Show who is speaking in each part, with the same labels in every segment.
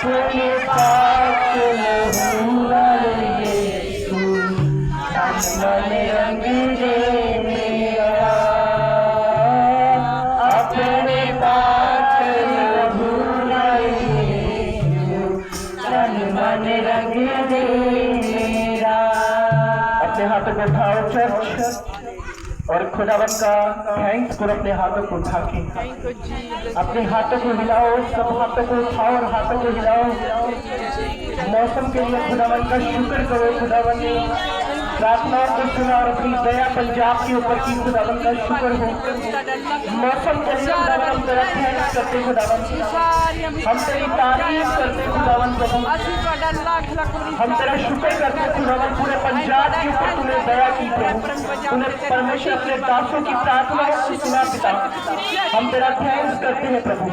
Speaker 1: अपने पाक लहूला यीशु मन रंग दे मेरा, अपने पाक लहूला यीशु मन रंग दे मेरा। अपने हाथों को उठाओ चर्च और खुदावन का थैंक्स करो। अपने हाथों को उठा के अपने हाथों को हिलाओ, सब हाथों को उठाओ और हाथों को हिलाओ। मौसम के लिए खुदावन का शुक्र करो। खुदावन ने प्रार्थनाओं को सुना और अपनी दया पंजाब के ऊपर की। खुदावन का शुक्र हो। मौसम के लिए खुदावन हम तेरा थैंक्स करते खुदावन, हम तेरी तारीफ करते खुदावन प्रभु, हम तेरा शुक्र करते खुदावन। पूरे पंजाब के ऊपर तूने दया की प्रभु, तूने परमेश्वर अपने दासों की प्रार्थनाओं को सुना पिता। हम तेरा थैंक्स करते हैं प्रभु।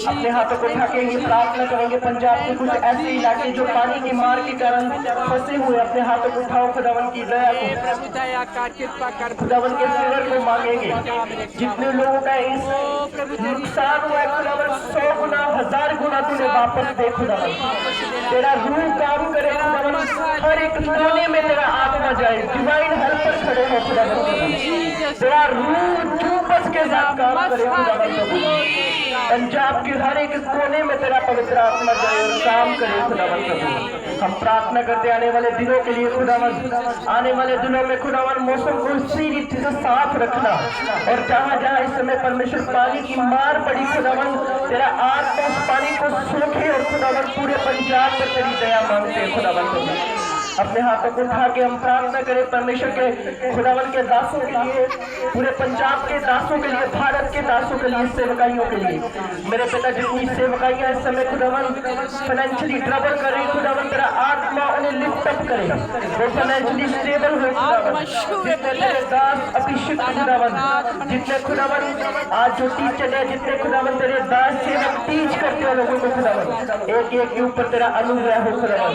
Speaker 1: अपने हाथों को उठा के ये प्रार्थना करेंगे पंजाब के कुछ ऐसे इलाके जो पानी की मार के कारण फंसे हुए। अपने हाथों को उठाओ खुदावन की दया को, खुदावन के फेवर को मांगेंगे। जितने लोगों का इस नुकसान हुआ है खुदावन 100 गुना 1000 गुना तूने वापस दे खुदावन। तेरा रूह काम करे खुदावन, हर एक कोने में तेरा आत्मा जाए। डिवाइन हेल्पर खड़े हो खुदावन, तेरा रूह चूपस के साथ काम करे खुदावन। पंजाब के हर एक कोने में तेरा पवित्र आत्मा जाए और काम करे खुदावन प्रभु। हम प्रार्थना करते आने वाले दिनों के लिए खुदावन, आने वाले दिनों में खुदावन मौसम को इसी रीति से साफ रखना, और जहाँ जहाँ इस समय परमेश्वर पानी की मार पड़ी खुदावन, तेरा आत्मा उस पानी को सोखे और खुदावन पूरे पंजाब पर तेरी दया मांगते हैं खुदावन प्रभु। अपने हाथों को उठा के हम प्रार्थना करें परमेश्वर के खुदावन के दासों के लिए, पूरे पंजाब के दासों के लिए, भारत के दासों के लिए, सेवकाइयों के लिए। मेरे पिता जितनी सेवकाइयां इस समय खुदावन फाइनेंशियली ट्रबल कर रही खुदावन, तेरा आत्मा उन्हें लिफ्ट अप करे, वो फाइनेंशियली स्टेबल हो खुदावन। जितने तेरे दास अभिषिक्त खुदावन, जितने खुदावन आज जो टीचर है, जितने खुदावन तेरे दास सेवक टीच करते हैं लोगों को खुदावन, एक एक के ऊपर तेरा अनुग्रह हो खुदावन।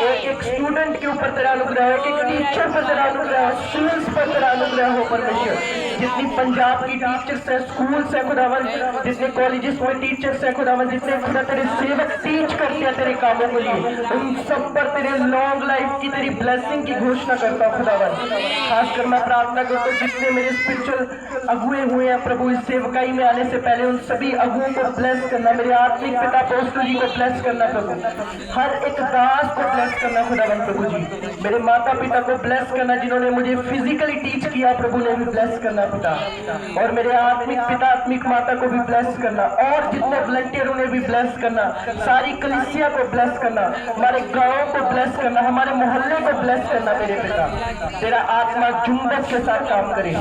Speaker 1: एक एक स्टूडेंट के ऊपर तेरा अनुग्रह है, कि टीचर पर तेरा अनुग्रह है, स्टूडेंट्स पर तेरा अनुग्रह हो परमेश्वर। जितनी पंजाब की टीचर्स है, स्कूल्स है खुदावन, जितने कॉलेजेस में टीचर्स है खुदावन, जितने खुदा तेरे सेवक टीच करते हैं तेरे कामों के लिए, उन सब पर तेरे लॉन्ग लाइफ की तेरी ब्लेसिंग की घोषणा करता हूँ खुदावन। खासकर मैं प्रार्थना करता हूँ जितने मेरे स्पिरिचुअल अगुए हुए हैं प्रभु, इस सेवकाई में आने से पहले उन सभी अगुओं को ब्लेस करना। मेरे आत्मिक पिता अपोस्तल जी को ब्लेस करना प्रभु, हर एक दास को ब्लेस करना खुदावन प्रभु जी। मेरे माता पिता को ब्लेस करना, जिन्होंने मुझे फिजिकली टीच किया प्रभु ने भी ब्लेस करना पिता, और मेरे आत्मिक पिता आत्मिक माता को भी ब्लेस करना, और जितने वॉलंटियर उन्हें भी ब्लेस करना, सारी कलीसिया को ब्लेस करना, हमारे गाँव को ब्लेस करना, हमारे मोहल्ले को ब्लेस करना मेरे पिता। तेरा आत्मा जुम्बस के साथ काम करे।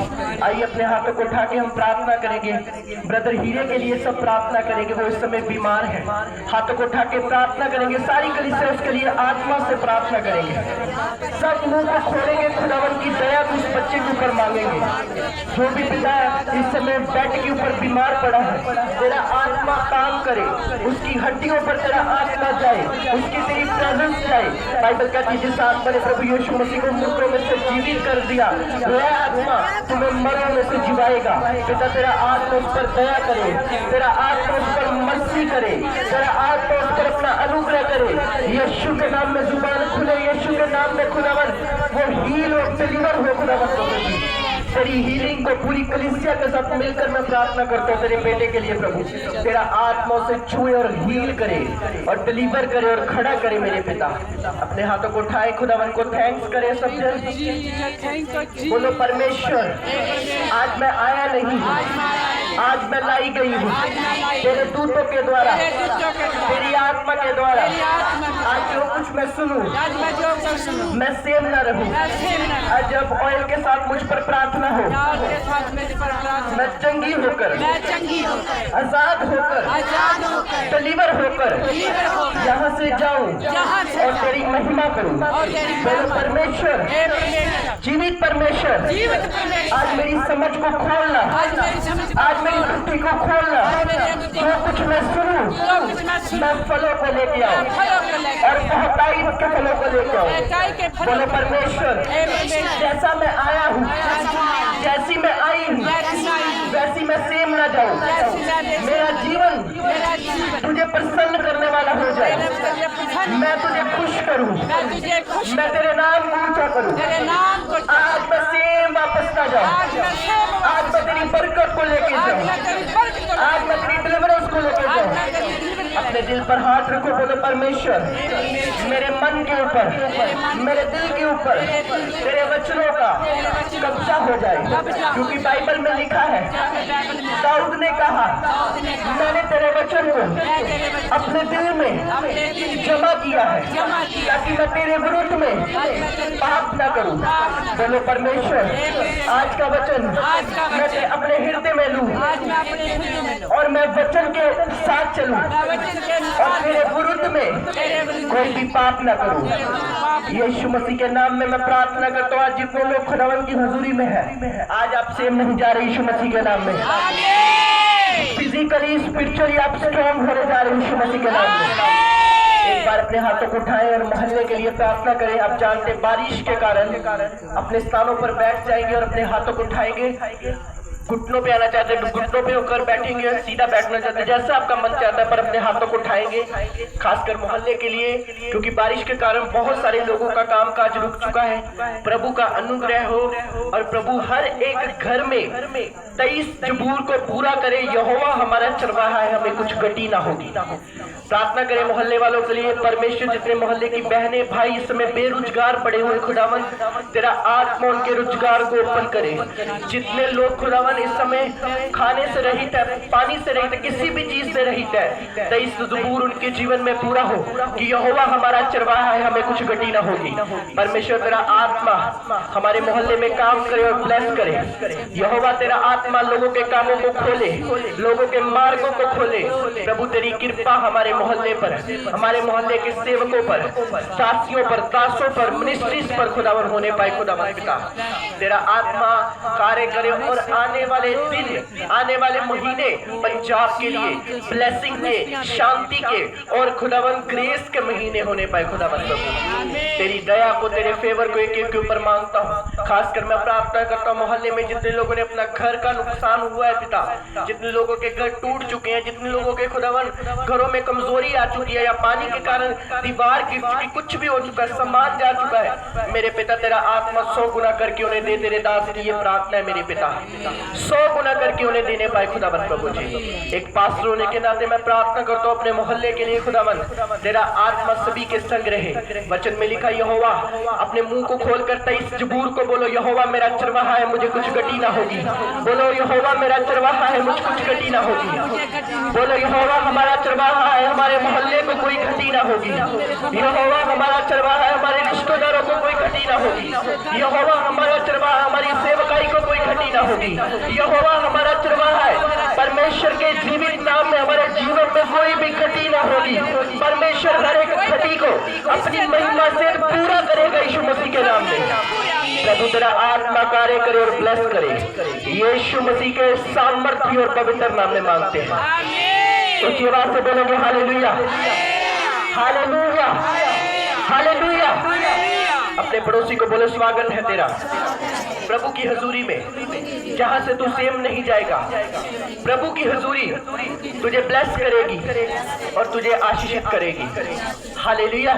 Speaker 1: आइए अपने हाथों को उठा के हम प्रार्थना करेंगे। ब्रदर हीरे के लिए सब प्रार्थना करेंगे, वो इस समय बीमार है। हाथों को उठा के प्रार्थना करेंगे, सारी कलीसिया उसके लिए आत्मा से प्रार्थना करेंगे। सब मुंह को खोलेंगे, खुदावन की दया उस बच्चे के ऊपर मांगेंगे। जो भी पिता इस समय बेड के ऊपर बीमार पड़ा है, तेरा आत्मा काम करे, उसकी हड्डियों पर तेरा आत्मा जाए, उसकी तेरी प्रेजेंस जाए। बाइबल कहती है जिस आत्मा ने प्रभु यीशु मसीह को मृतों में से जीवित कर दिया, वह आत्मा तुम्हें मरों में से जिवाएगा। पिता तेरा आत्मा उस पर दया करे, तेरा आत्मा उस पर मर्सी करे, तेरा आत्मा उस पर अपना अनुग्रह करे। यीशु के नाम में जुबान खुले, यीशु के नाम में खुदावन वो हील और डिलीवर हो खुदावन। तेरी हीलिंग को पूरी कलीसिया के साथ मिलकर मैं प्रार्थना करता हूँ तेरे बेटे के लिए प्रभु, तेरा आत्मा से छुए और हील करे और डिलीवर करे और खड़ा करे मेरे पिता। अपने हाथों को उठाए, खुदावन को थैंक्स करे सब जन। बोलो परमेश्वर, आज मैं आया नहीं हूँ, आज मैं लाई गई हूँ तेरे दूतों के द्वारा, तेरी आत्मा के द्वारा। आज जो कुछ मैं सुनूं मैं सेम न रहूं। आज जब ऑयल के साथ मुझ पर प्रार्थना हो, मैं चंगी होकर, आजाद होकर, डिलीवर होकर यहाँ से जाऊं और तेरी महिमा करूं। बोलो परमेश्वर, जीवित परमेश्वर, आज मेरी समझ को खोलना, आज मेरी बुद्धि को खोलना। जो कुछ मैं सुनूं मैं फलों को लेके आऊं और बहुतायत के फलों को लेके आऊं। बोलो परमेश्वर, जैसा मैं आया हूँ, जैसी मैं आई हूँ, वैसी मैं सेम ना जाऊं, मेरा जीवन तुझे प्रसन्न करने वाला हो जाए, मैं तुझे खुश करूं, मैं तेरे नाम को ऊंचा करूं। आज मैं सेम वापस ना जाऊं, आज मैं तेरी बरकत को लेके जाऊं, आज मैं तेरी डिलीवरेंस को लेके जाऊं। अपने दिल पर हाथ रखो, बोलो परमेश्वर मेरे मन के ऊपर, मेरे दिल के ऊपर तेरे वचनों का कब्जा हो जाए, क्योंकि बाइबल में लिखा है दाऊद ने कहा मैंने तेरे वचन को अपने दिल में जमा किया है ताकि मैं तेरे विरुद्ध में पाप न करूं। बोलो परमेश्वर आज का वचन मैं अपने हृदय में लूं और मैं वचन के साथ चलूं और तेरे विरुद्ध में कोई भी पाप न करूं। यीशु मसीह के नाम में मैं प्रार्थना करता हूँ। आज जितने लोग खुदावन की हुजूरी में है, आज आप सेम नहीं जा रहे यीशु मसीह के नाम में। फिजिकली स्पिरिचुअली आप स्ट्रॉन्ग होने जा रहे यीशु मसीह के नाम में। एक बार अपने हाथों को उठाएं और मोहल्ले के लिए प्रार्थना करें। आप जानते बारिश के कारण अपने स्थानों पर बैठ जाएंगे और अपने हाथों को उठाएंगे। घुटनों पे आना चाहते हैं घुटनों पे होकर बैठेंगे, सीधा बैठना चाहते हैं जैसा आपका मन चाहता है, पर अपने हाथों को उठाएंगे खासकर मोहल्ले के लिए, क्योंकि बारिश के कारण बहुत सारे लोगों का कामकाज रुक चुका है। प्रभु का अनुग्रह हो और प्रभु हर एक घर में 23 जबूर को पूरा करे। यहोवा हमारा चरवाहा है, हमें कुछ गति ना होगी। प्रार्थना करें मोहल्ले वालों के लिए। परमेश्वर जितने मोहल्ले की बहनें भाई इस समय बेरोजगार पड़े हुए खुदावन तेरा आत्मा उनके रोजगार को ओपन करे। जितने लोग खुदावन इस समय खाने से रहित है, पानी से रहित है, किसी भी चीज से रहित है, 23 जबूर उनके जीवन में पूरा हो कि यहोवा हमारा चरवाहा है, हमें कुछ गति ना होगी। परमेश्वर तेरा आत्मा हमारे मोहल्ले में काम करे और ब्लेस करे। यहोवा तेरा आत्मा लोगों के कामों को खोले, लोगों के मार्गों को खोले। प्रभु तेरी कृपा हमारे मोहल्ले पर, हमारे मोहल्ले के सेवकों पर, दासियों पर, दासों पर, मिनिस्ट्रीज पर खुदावन होने पाए। खुदावन पिता तेरा आत्मा कार्य करे और आने वाले दिन, आने वाले महीने पंजाब के लिए ब्लेसिंग के, शांति के और खुदावन ग्रेस के महीने होने पाए। खुदावन प्रभु तेरी दया को, तेरे फेवर को एक एक के ऊपर मांगता हूँ। खासकर मैं प्रार्थना करता हूँ मोहल्ले में जितने लोगों ने अपना घर का नुकसान हुआ है पिता, जितने लोगों के घर टूट चुके हैं, जितने लोगों के खुदावन घरों में कमजोरी आ चुकी है या पानी के कारण दीवार गिर चुकी, कुछ भी हो चुका है, सामान जा चुका है, मेरे पिता तेरा आत्मा 100 गुना करके उन्हें दे। तेरे दास की ये प्रार्थना है मेरे पिता, 100 गुना करके उन्हें देने पाए खुदावन प्रभु जी। एक पास्टर होने के नाते मैं प्रार्थना करता हूँ अपने मोहल्ले के लिए खुदावन तेरा आत्मा सभी के संग रहे। वचन में लिखा यहोवा अपने मुंह को खोलकर 23 जबूर को बोलो यहोवा मेरा चरवाहा है, मुझे कुछ गति ना होगी। बोलो यहोवा मेरा चरवाहा है, मुझे कुछ गति ना होगी। बोलो यहोवा हमारा चरवाहा है, हमारे मोहल्ले को कोई गति ना होगी। यहोवा हमारा चरवाहा है, हमारे रिश्तेदारों को कोई गति ना होगी। यहोवा हमारा चरवाहा, हमारी सेवकाई को कोई घटी ना होगी। यहोवा हमारा चरवाहा है, परमेश्वर के जीवित नाम में हमारे जीवन में कोई भी घटी ना होगी। परमेश्वर हर एक घटी को अपनी महिमा से पूरा करेगा यीशु मसीह के नाम में। प्रभु तेरा आत्मा कार्य करे और ब्लेस करे। यीशु मसीह के सामर्थ्य और पवित्र नाम में मांगते हैं। उसी आवाज से बोलोगे हालेलुया, हालेलुया, हालेलुया। अपने पड़ोसी को बोले स्वागत है तेरा प्रभु की हजूरी में, जहां से तू सेम नहीं जाएगा। प्रभु की हजूरी तुझे ब्लेस करेगी और तुझे आशीषित करेगी। हालेलुया।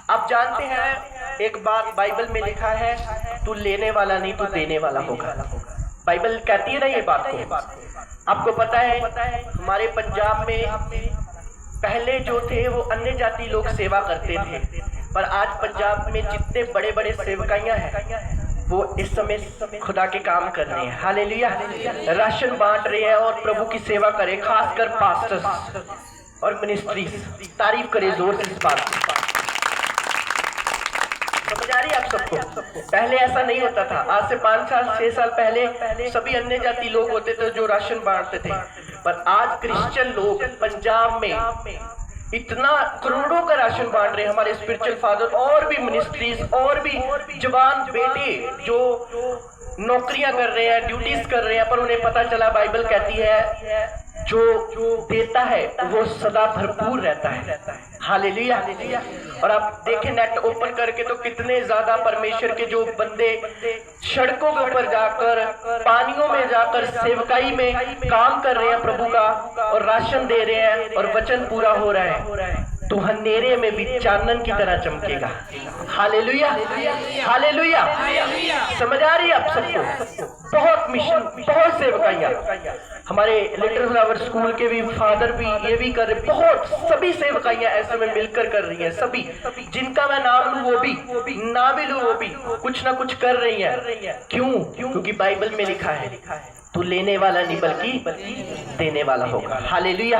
Speaker 1: आप जानते हैं एक बात बाइबल में लिखा है, तू लेने वाला नहीं तू देने वाला होगा। बाइबल कहती है ना ये बात को। आपको पता है हमारे पंजाब में पहले जो थे वो अन्य जाति लोग सेवा करते थे, पर आज पंजाब में जितने बड़े बड़े सेवकाइयां हैं वो इस समय खुदा के काम कर रहे हैं। हालेलुया। राशन बांट रहे हैं और प्रभु की सेवा करे, खासकर पास्टर्स और मिनिस्ट्रीज। तारीफ करे जोर से इस बात की। समझ आ रही है आप सबको? पहले ऐसा नहीं होता था। आज से 5 साल 6 साल पहले सभी अन्य जाति लोग होते थे जो राशन बांटते थे, पर आज क्रिश्चियन लोग पंजाब में इतना करोड़ों का राशन बांट रहे हैं। हमारे स्पिरिचुअल फादर और भी मिनिस्ट्रीज और भी जवान बेटे जो नौकरियां कर रहे हैं, ड्यूटीज कर रहे हैं, पर उन्हें पता चला बाइबल कहती है जो देता है वो सदा भरपूर रहता है।
Speaker 2: हालेलुया। और आप देखें नेट ओपन करके तो कितने ज्यादा परमेश्वर के जो बंदे सड़कों के ऊपर जाकर, पानियों में जाकर सेवकाई में काम कर रहे हैं प्रभु का, और राशन दे रहे हैं, और वचन पूरा हो रहा है। तो अंधेरे में भी चानन की तरह चमकेगा। Hallelujah, hallelujah. समझ आ रही है आप सबको? बहुत मिशन, बहुत सेवकाइयां। हमारे लिटिल फ्लावर स्कूल के भी फादर भी ये भी कर रहे, बहुत सभी सेवकाइयां ऐसे में मिलकर कर रही हैं। सभी जिनका मैं नाम लूं वो भी, ना भी लूं वो भी, कुछ ना कुछ कर रही हैं। क्यों? क्योंकि बाइबल में लिखा है तू लेने वाला नहीं बल्कि देने वाला होगा। हालेलुया।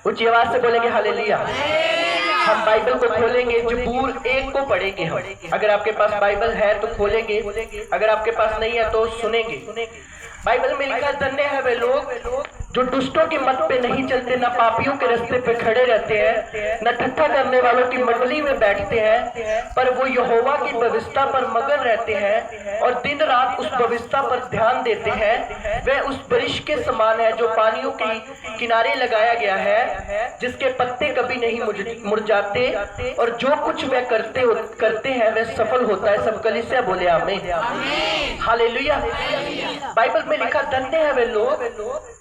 Speaker 2: ऊंची आवाज से बोलेंगे हालेलुया। हम बाइबल को खोलेंगे, जबूर 1 को पढ़ेंगे हम। अगर आपके पास बाइबल है तो खोलेंगे, अगर आपके पास नहीं है तो सुनेंगे। बाइबल में लिखा, धन्य है वे लोग जो दुष्टों की मत पे नहीं चलते, न पापियों के रास्ते पे खड़े रहते हैं, न ठट्ठा करने वालों की मंडली में बैठते हैं, पर वो यहोवा की व्यवस्था पर मगन रहते हैं और दिन रात उस व्यवस्था पर ध्यान देते हैं। वह उस वृक्ष के समान है जो पानियों के किनारे लगाया गया है, जिसके पत्ते कभी नहीं मुरझाते, और जो कुछ वह करते हैं वह सफल होता है। सब कलीसिया बोले आमीन। हालेलुया। बाइबल में लिखा, धन्य है वे लोग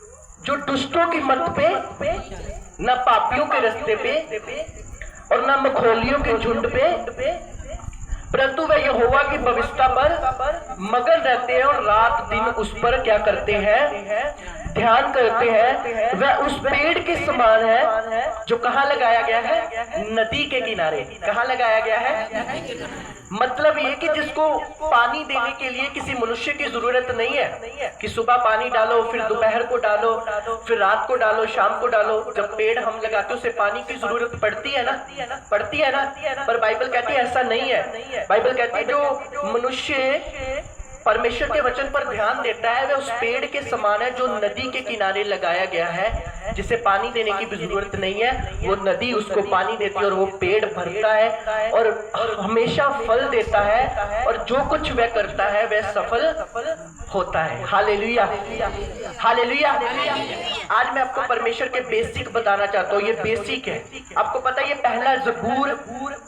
Speaker 2: जो दुष्टों की मत पे, न पापियों के रास्ते पे और न मखौलियों के झुंड पे, परंतु वे यहोवा की व्यवस्था पर मगन रहते हैं और रात दिन उस पर क्या करते हैं? ध्यान करते हैं। वह उस पेड़ के समान है जो कहाँ लगाया गया है? नदी के किनारे। कहाँ लगाया गया है? मतलब ये कि जिसको पानी देने के लिए किसी मनुष्य की जरूरत नहीं है कि सुबह पानी डालो, फिर दोपहर को डालो, फिर रात को डालो, शाम को डालो। जब पेड़ हम लगाते हैं उसे पानी की जरूरत पड़ती है ना, पड़ती है ना। पर बाइबल कहती है ऐसा नहीं है। बाइबल कहती है जो मनुष्य परमेश्वर के वचन पर ध्यान देता है वह उस पेड़ के समान है जो नदी के किनारे लगाया गया है, जिसे पानी देने की भी जरूरत नहीं है। वो नदी उसको पानी देती है और वो पेड़ भरता है और हमेशा फल देता है, और जो कुछ वह करता है वह सफल होता है। Hallelujah, hallelujah. आज मैं आपको परमेश्वर के बेसिक बताना चाहता हूँ। ये बेसिक है। आपको पता है ये पहला जबूर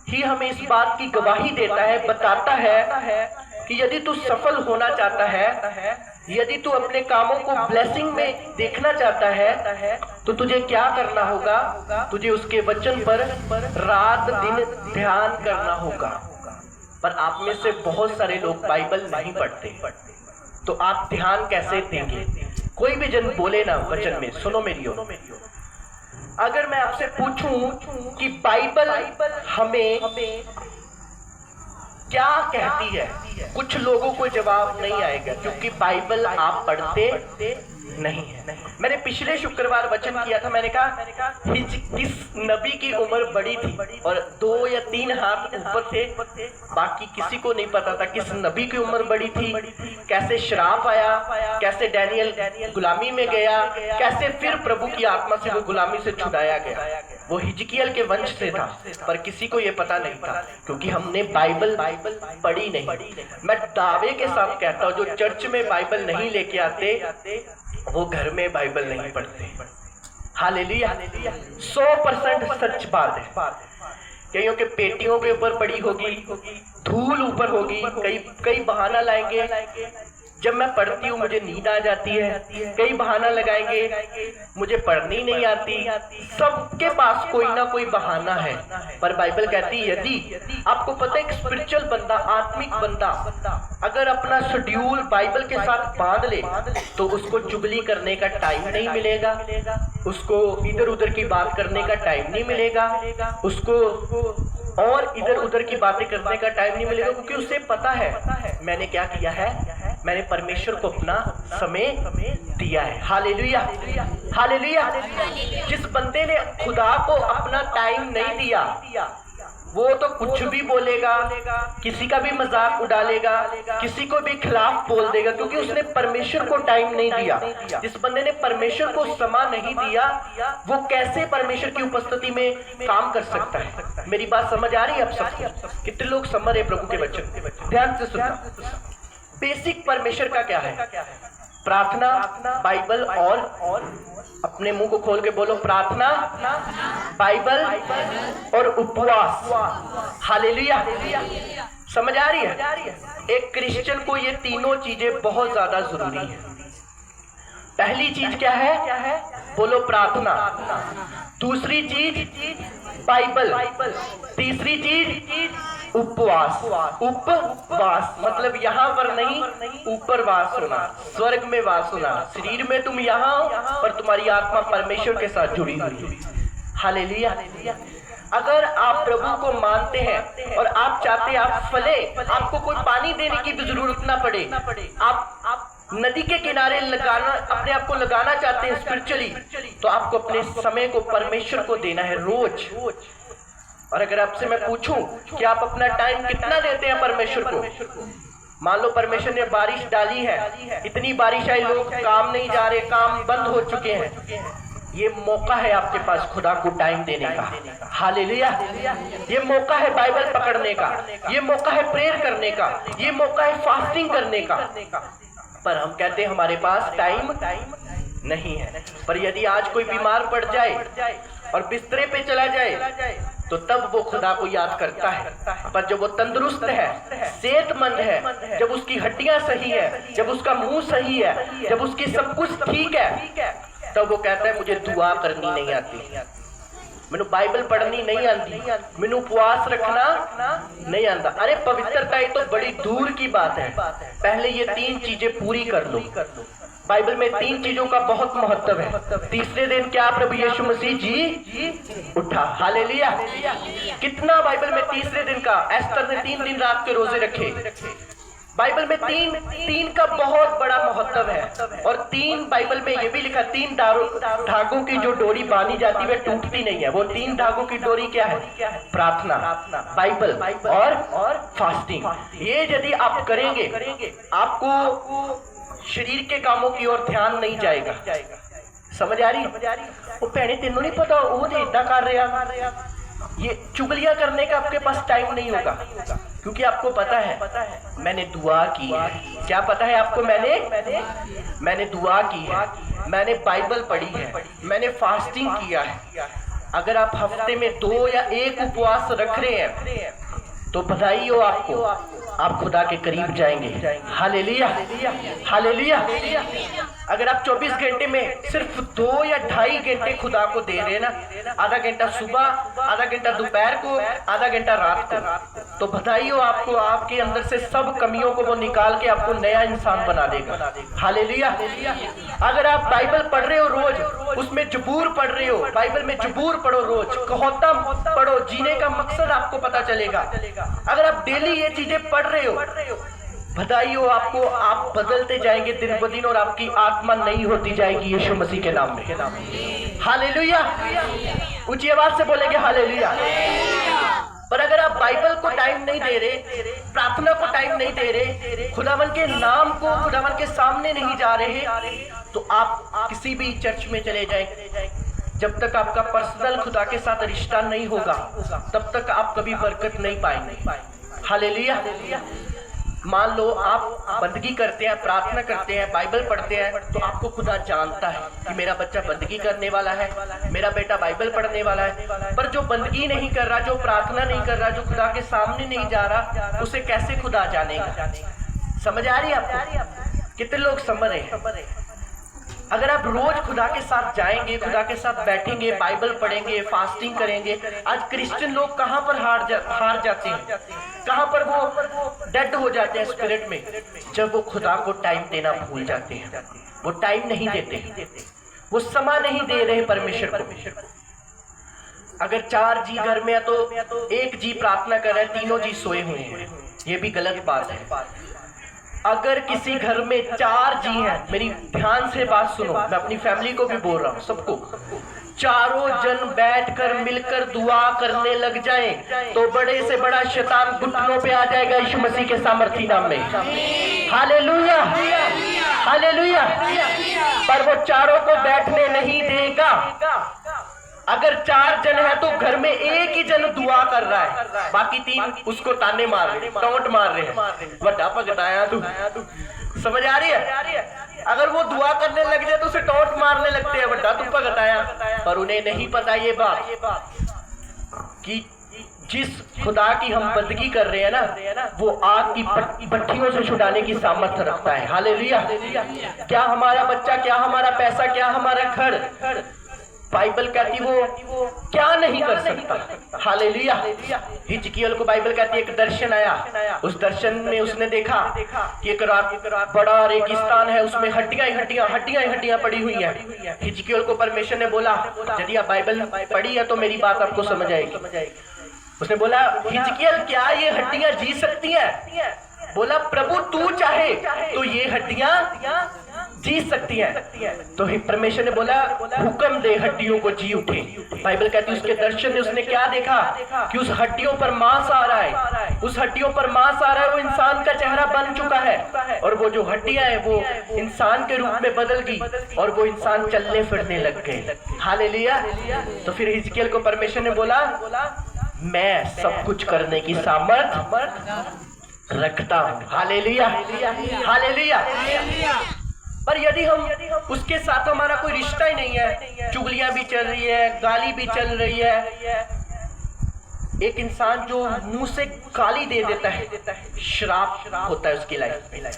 Speaker 2: ही हमें इस बात की गवाही देता है, बताता है कि यदि तू सफल होना चाहता है, यदि तू अपने कामों को ब्लेसिंग में देखना चाहता है, तो तुझे क्या करना होगा? तुझे उसके वचन पर रात दिन ध्यान करना होगा। पर आप में से बहुत सारे लोग बाइबल नहीं पढ़ते, तो आप ध्यान कैसे देंगे? कोई भी जन बोले ना वचन में, सुनो मेरी ओर, अगर मैं आपसे पूछूं कि बाइबल हमें क्या कहती है, कुछ लोगों को जवाब नहीं आएगा, क्योंकि बाइबल आप पढ़ते नहीं है। मैंने पिछले शुक्रवार वचन किया था, मैंने कहा किस नबी की उम्र बड़ी थी और 2 या 3 हाथ ऊपर थे, बाकी किसी को नहीं पता था किस नबी की उम्र बड़ी थी, कैसे श्राप आया, कैसे डैनियल गुलामी में गया, कैसे फिर प्रभु की आत्मा से वो गुलामी से छुड़ाया गया। वो हिजकियल के वंश से था, पर किसी को ये पता नहीं था, क्योंकि हमने बाइबल पढ़ी नहीं। मैं दावे के साथ कहता हूँ जो चर्च में बाइबल नहीं लेके आते वो घर में बाइबल नहीं पढ़ते। हालेलुया, 100% सच बात है। कईयों के पेटियों के ऊपर पड़ी होगी, धूल ऊपर होगी, कई बहाना लाएंगे। जब मैं पढ़ती हूँ मुझे नींद आ जाती है, कई बहाना लगाएंगे, मुझे पढ़नी नहीं आती। सबके पास कोई ना कोई बहाना है। पर बाइबल कहती है यदि आपको पता है एक स्पिरिचुअल बंदा, आत्मिक बंदा अगर अपना शेड्यूल बाइबल के साथ बांध ले तो उसको चुगली करने का टाइम नहीं मिलेगा, उसको इधर उधर की बात करने का टाइम नहीं मिलेगा, उसको और इधर उधर की बातें करने का टाइम नहीं मिलेगा, क्योंकि उसे पता है मैंने क्या किया है, मैंने परमेश्वर को अपना समय दिया है। Hallelujah, hallelujah. जिस बंदे ने खुदा को अपना टाइम नहीं दिया वो तो कुछ भी बोलेगा, किसी का भी मजाक उड़ालेगा, किसी को भी खिलाफ बोल देगा, क्योंकि उसने परमेश्वर को टाइम नहीं दिया। जिस बंदे ने परमेश्वर को समय नहीं दिया वो कैसे परमेश्वर की उपस्थिति में काम कर सकता है? मेरी बात समझ आ रही है आप सबको? कितने लोग समझ रहे प्रभु के वचन? ध्यान से सुनना। बेसिक परमेश्वर का क्या है? प्रार्थना, बाइबल और अपने मुंह को खोल के बोलो, प्रार्थना, बाइबल और उपवास। हालेलुया। समझ आ रही है? एक क्रिश्चियन को ये तीनों चीजें बहुत ज्यादा जरूरी है। पहली चीज क्या है? बोलो प्रार्थना। दूसरी चीज बाइबल। तीसरी चीज उपवास। उपवास मतलब यहाँ पर नहीं, ऊपर वास होना, स्वर्ग में वास होना। शरीर में तुम यहाँ हो पर तुम्हारी आत्मा परमेश्वर के साथ जुड़ी हुई है। हालेलुया। अगर आप प्रभु को मानते हैं और आप चाहते हैं आप फले, आपको कोई पानी देने की भी जरूरत ना पड़े, आप नदी के किनारे लगाना, अपने आप को लगाना चाहते हैं स्पिरिचुअली, तो आपको अपने समय को परमेश्वर को देना है रोज। और अगर आपसे मैं पूछूं कि आप अपना टाइम कितना देते हैं परमेश्वर को, मान लो परमेश्वर ने बारिश डाली है, इतनी बारिश आई, लोग काम नहीं जा रहे, काम बंद हो चुके हैं, ये मौका है आपके पास खुदा को टाइम देने का। हालेलुया। ये मौका है बाइबल पकड़ने का, ये मौका है प्रेयर करने का, ये मौका है फास्टिंग करने का। पर हम कहते हैं हमारे पास टाइम नहीं है। पर यदि आज कोई बीमार पड़ जाए और बिस्तरे पे चला जाए तो तब वो खुदा को याद करता है। पर जब वो तंदुरुस्त है, सेहतमंद है, जब उसकी हड्डियां सही है, जब उसका मुंह सही है, जब उसकी सब कुछ ठीक है, तब वो कहता है मुझे दुआ करनी नहीं आती, मैनू बाइबल पढ़नी नहीं आती, मैनू उपवास रखना नहीं आता। अरे पवित्रता ये तो बड़ी दूर की बात है। पहले ये तीन चीजें पूरी कर लो। बाइबल में तीन चीजों का बहुत महत्व है। तीसरे दिन क्या प्रभु यीशु मसीह जी उठा। हालेलुया। कितना बाइबल में तीसरे दिन का, एस्तर ने 3 दिन रात के रोजे रखे। बाइबल में तीन का बहुत बड़ा महत्व है। और 3 बाइबल में ये भी लिखा, 3 धागों की जो डोरी बांधी जाती है टूटती नहीं है। वो 3 धागों की डोरी क्या है? प्रार्थना, बाइबल और फास्टिंग। ये यदि आप करेंगे, आपको शरीर के कामों की ओर ध्यान नहीं जाएगा। समझ आ रही? वो भैने तेनों नहीं पता वो तो इतना कर रहा, ये चुगलियां करने का आपके पास टाइम नहीं होगा, क्योंकि आपको पता है मैंने दुआ की है। क्या पता है आपको? मैंने दुआ की है, मैंने बाइबल पढ़ी है, मैंने फास्टिंग किया है। अगर आप हफ्ते में 2 या 1 उपवास रख रहे हैं तो बधाई हो आपको, आप खुदा के करीब जाएंगे। हालेलुया। हालेलुया। अगर आप 24 घंटे में सिर्फ 2 या 2.5 घंटे खुदा को दे रहे हैं ना, आधा घंटा सुबह, आधा घंटा दोपहर को, आधा घंटा रात को, तो बधाई हो आपको, आपके अंदर से सब कमियों को वो निकाल के आपको नया इंसान बना देगा। हालेलुया। अगर आप बाइबल पढ़ रहे हो रोज, उसमें जबूर पढ़ रहे हो, बाइबल में जबूर पढ़ो रोज, कहोतम पढ़ो, जीने का मकसद आपको पता चलेगा। अगर आप डेली ये चीजें पढ़ रहे हो, बधाई हो आपको, आप बदलते जाएंगे दिन ब दिन और आपकी आत्मा नई होती जाएगी यीशु मसीह के नाम में। हालेलुया। ऊंची आवाज से बोलेंगे हालेलुया। पर अगर आप बाइबल को टाइम नहीं दे रहे, प्रार्थना को टाइम नहीं दे रहे, खुदावन के नाम को, खुदावन के सामने नहीं जा रहे, तो आप किसी भी चर्च में चले जाएं, जब तक आपका पर्सनल खुदा के साथ रिश्ता नहीं होगा, तब तक आप कभी बरकत नहीं पाएंगे। हालेलुया। मान लो आप बंदगी करते हैं, प्रार्थना करते हैं, बाइबल पढ़ते हैं, तो आपको खुदा जानता है कि मेरा बच्चा बंदगी करने वाला है, मेरा बेटा बाइबल पढ़ने वाला है। पर जो बंदगी नहीं कर रहा, जो प्रार्थना नहीं कर रहा, जो खुदा के सामने नहीं जा रहा, उसे कैसे खुदा जानेगा? समझ आ रही है आपको? कितने लोग समझ रहे हैं? अगर आप रोज खुदा के साथ जाएंगे, खुदा के साथ बैठेंगे, बाइबल पढ़ेंगे, फास्टिंग करेंगे। आज क्रिश्चियन लोग कहां पर हार जाते हैं, कहां पर वो डेड हो जाते हैं स्पिरिट में? जब वो खुदा को टाइम देना भूल जाते हैं, वो टाइम नहीं देते, वो समय नहीं दे रहे परमेश्वर को। अगर 4 जी घर में है तो 1 जी प्रार्थना कर रहे हैं, 3 जी सोए हुए हैं, ये भी गलत बात है। अगर किसी घर में 4 जी हैं, मेरी ध्यान से बात सुनो, मैं अपनी फैमिली को भी बोल रहा हूँ, सबको, चारों जन बैठकर मिलकर दुआ करने लग जाएं, तो बड़े से बड़ा शैतान घुटनों पे आ जाएगा यीशु मसीह के सामर्थी नाम में। हालेलुया। हालेलुया। पर वो चारों को बैठने नहीं देगा। अगर 4 जन है तो घर में 1 ही जन दुआ कर रहा है, बाकी 3 उसको ताने मार रहे, टोंट मार रहे हैं, वड्डा भगत आया तू। समझ आ रही है? अगर वो दुआ करने लग जाए तो उसे टॉर्च मारने लगते हैं, बड़ा तुप्पा घटाया। पर उन्हें नहीं पता ये बात कि जिस खुदा की हम बंदगी कर रहे हैं ना, वो आग की भट्टियों से छुड़ाने की सामर्थ्य रखता है। हालेलुया। क्या हमारा बच्चा, क्या हमारा पैसा, क्या हमारा घर, बाइबल कहती वो क्या नहीं कर सकता। हालेलुया। हिजकिय्याह को बाइबल कहती है एक दर्शन आया, उस दर्शन में उसने देखा कि एक बड़ा रेगिस्तान है, उसमें हड्डियां पड़ी हुई हैं। हिजकिय्याह को परमेश्वर ने बोला यदि आप बाइबल पढ़ी है तो मेरी बात आपको समझ आएगी। उसने बोला हिजकिय्याह क्या ये हड्डियां जी सकती हैं? बोला प्रभु तू चाहे तो ये हड्डियां जी सकती हैं। तो परमेश्वर ने बोला हुक्म दे हड्डियों को जी उठे। बाइबल कहती है उसके दर्शन में उसने क्या देखा कि उस हड्डियों पर मांस आ रहा है, उस हड्डियों पर मांस आ रहा है, वो इंसान का चेहरा बन चुका है और वो जो हड्डियां हैं वो इंसान के रूप में बदल गई और वो इंसान चलने फिरने लग गए। हालेलुया। तो फिर हिजकिय्याह को परमेश्वर ने बोला मैं सब कुछ करने की सामर्थ रखता हूं। Hallelujah, hallelujah. पर यदि हम उसके साथ हमारा कोई रिश्ता ही नहीं है, चुगलियां भी चल रही है, गाली भी चल रही है, एक इंसान जो मुंह से गाली दे देता है श्राप होता है उसकी लाइफ में।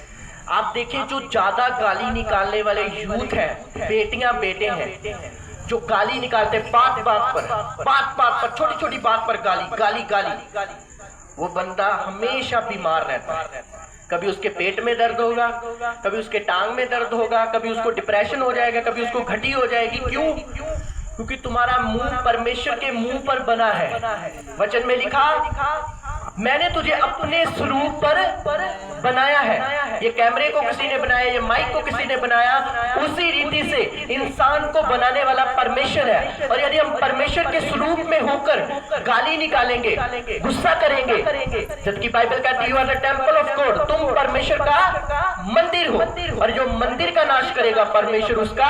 Speaker 2: आप देखें जो ज्यादा गाली निकालने वाले यूथ है, बेटियां बेटे हैं जो गाली निकालते बात पर छोटी छोटी बात पर गाली, वो बंदा हमेशा बीमार रहता है। कभी उसके पेट में दर्द होगा, कभी उसके टांग में दर्द होगा, कभी उसको डिप्रेशन हो जाएगा, कभी उसको घटी हो जाएगी। क्यों? क्योंकि तुम्हारा मुंह परमेश्वर के मुंह पर बना है। वचन में लिखा मैंने तुझे अपने स्वरूप पर बनाया है। ये कैमरे को किसी ने बनाया, ये माइक को किसी ने बनाया, उसी रीति से इंसान को बनाने वाला परमेश्वर है। और यदि हम परमेश्वर के स्वरूप में होकर गाली निकालेंगे, गुस्सा करेंगे, जबकि बाइबल कहती है you are the temple of God, तुम परमेश्वर का मंदिर हो, और जो मंदिर का नाश करेगा परमेश्वर उसका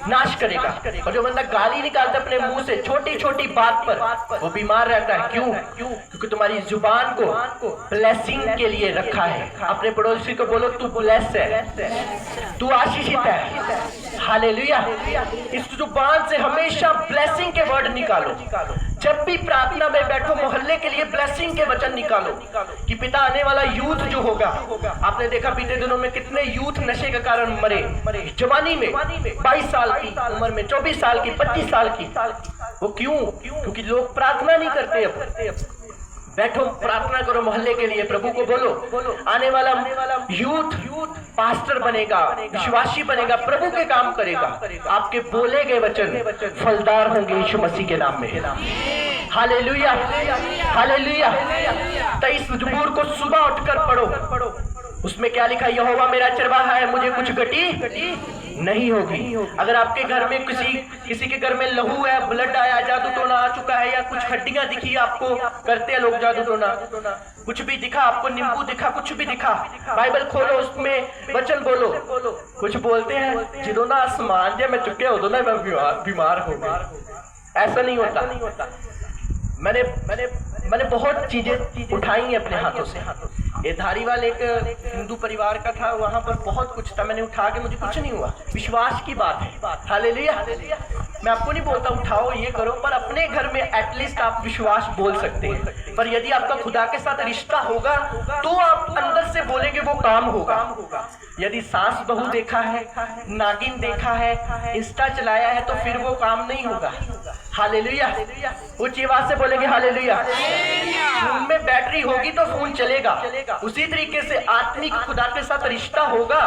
Speaker 2: नाश करेगा। और जो बंदा गाली निकालता अपने मुंह से छोटी छोटी बात पर, वो बीमार रहता है। क्यों? क्योंकि तुम्हारी जुबान को ब्लेसिंग के लिए रखा है। अपने पड़ोसी को बोलो तू ब्लेस है, तू आशीषित है। हालेलुया। इस जुबान से हमेशा ब्लेसिंग के वर्ड निकालो। जब भी प्रार्थना में बैठो मोहल्ले के लिए ब्लेसिंग के वचन निकालो कि पिता आने वाला यूथ जो होगा, आपने देखा बीते दिनों में कितने यूथ नशे के कारण मरे, जवानी में 22 साल की उम्र में, 24 साल की, 25 साल की। वो क्यों? क्योंकि लोग प्रार्थना नहीं करते। अब बैठो प्रार्थना करो मोहल्ले के लिए, प्रभु को बोलो आने वाला यूथ पास्टर बनेगा, विश्वासी बनेगा, प्रभु के काम करेगा। आपके बोले गए वचन फलदार होंगे यीशु मसीह के नाम में। Hallelujah, hallelujah. 23 जबूर को सुबह उठकर पढ़ो, उसमें क्या लिखा? यहोवा मेरा चरवाहा है, मुझे कुछ घटी नहीं होगी। अगर आपके घर में किसी के घर में लहू है, ब्लड आया, जादू टोना आ चुका है, या कुछ हड्डियां दिखी आपको, करते हैं लोग जादू टोना, कुछ भी दिखा आपको, नींबू दिखा, कुछ भी दिखा, बाइबल खोलो, उसमें वचन बोलो। कुछ बोलते हैं जिदों ना आसमान जे मैं चुके हो ना मैं बीमार हो गया। ऐसा नहीं होता। मैंने बहुत चीजें उठाई हैं अपने हाथों से। ये धारीवाल एक हिंदू परिवार का था, वहां पर बहुत कुछ था, मैंने उठा के मुझे कुछ नहीं हुआ। विश्वास की बात है। हालेलुया। मैं आपको नहीं बोलता उठाओ ये करो, पर अपने घर में एटलीस्ट आप विश्वास बोल सकते हैं। पर यदि आपका खुदा के साथ रिश्ता होगा तो आप अंदर से बोलेंगे, वो काम होगा। यदि सास बहू देखा है, नागिन देखा है, इंस्टा चलाया है, तो फिर वो काम नहीं होगा। हालेलुया। ऊंची आवाज से बोलेंगे हालेलुया। फोन में बैटरी होगी तो फोन चलेगा, उसी तरीके से आत्मिक खुदा के साथ रिश्ता होगा